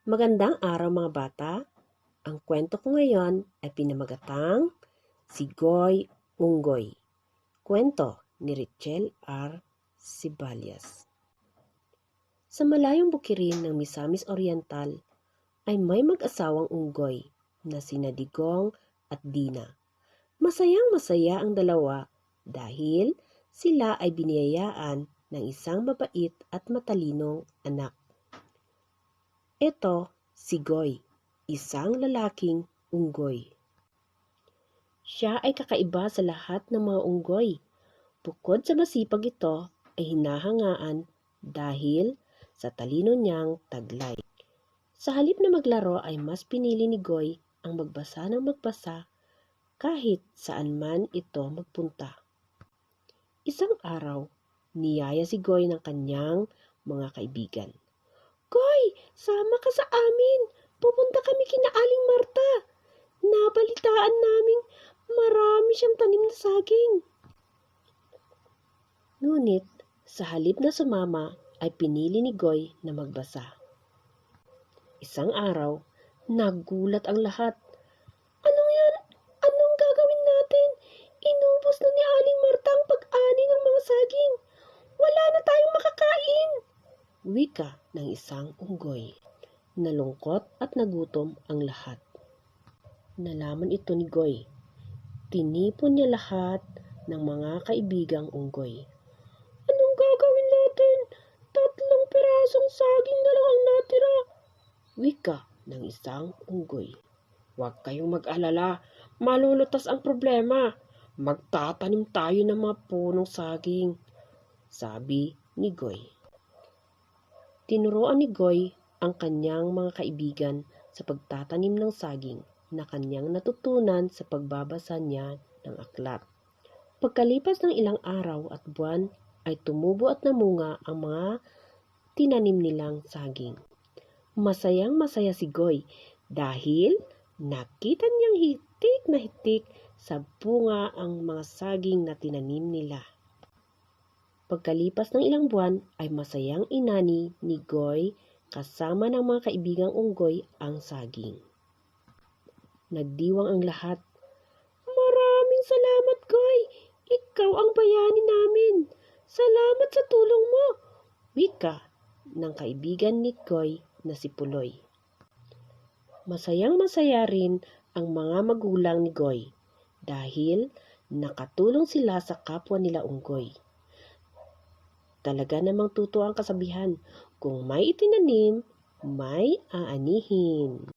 Magandang araw mga bata. Ang kwento ko ngayon ay pinamagatang Si Goy Unggoy. Kwento ni Richelle R. Siballas. Sa malayong bukirin ng Misamis Oriental ay may mag-asawang unggoy na sina Digong at Dina. Masayang masaya ang dalawa dahil sila ay biniyayaan ng isang mabait at matalinong anak. Ito si Goy, isang lalaking unggoy. Siya ay kakaiba sa lahat ng mga unggoy. Bukod sa masipag ito ay hinahangaan dahil sa talino niyang taglay. Sa halip na maglaro ay mas pinili ni Goy ang magbasa ng magbasa kahit saan man ito magpunta. Isang araw, niyaya si Goy ng kanyang mga kaibigan. Goy, sama ka sa amin. Pupunta kami kina Aling Marta. Nabalitaan naming marami siyang tanim na saging. Ngunit, sa halip na sumama, ay pinili ni Goy na magbasa. Isang araw, nagulat ang lahat. Anong yan? Anong gagawin natin? Inubos na ni Aling Marta ang pag-ani ng mga saging. Wala na tayong makakain. Wika ng isang unggoy. Nalungkot at nagutom ang lahat. Nalaman ito ni Goy. Tinipon niya lahat ng mga kaibigang unggoy. Anong gagawin natin? 3 pirasong saging na lang ang natira. Wika ng isang unggoy. Huwag kayong mag-alala. Malulutas ang problema. Magtatanim tayo ng mga punong saging, sabi ni Goy. Tinuruan ni Goy ang kanyang mga kaibigan sa pagtatanim ng saging na kanyang natutunan sa pagbabasa niya ng aklat. Pagkalipas ng ilang araw at buwan ay tumubo at namunga ang mga tinanim nilang saging. Masayang masaya si Goy dahil nakita niyang hitik na hitik sa bunga ang mga saging na tinanim nila. Pagkalipas ng ilang buwan ay masayang inani ni Goy kasama ng mga kaibigang unggoy ang saging. Nagdiwang ang lahat. Maraming salamat, Goy! Ikaw ang bayani namin! Salamat sa tulong mo! Wika ng kaibigan ni Goy na si Puloy. Masayang masaya rin ang mga magulang ni Goy dahil nakatulong sila sa kapwa nila unggoy. Talaga namang totoo ang kasabihan, kung may itinanim, may aanihin.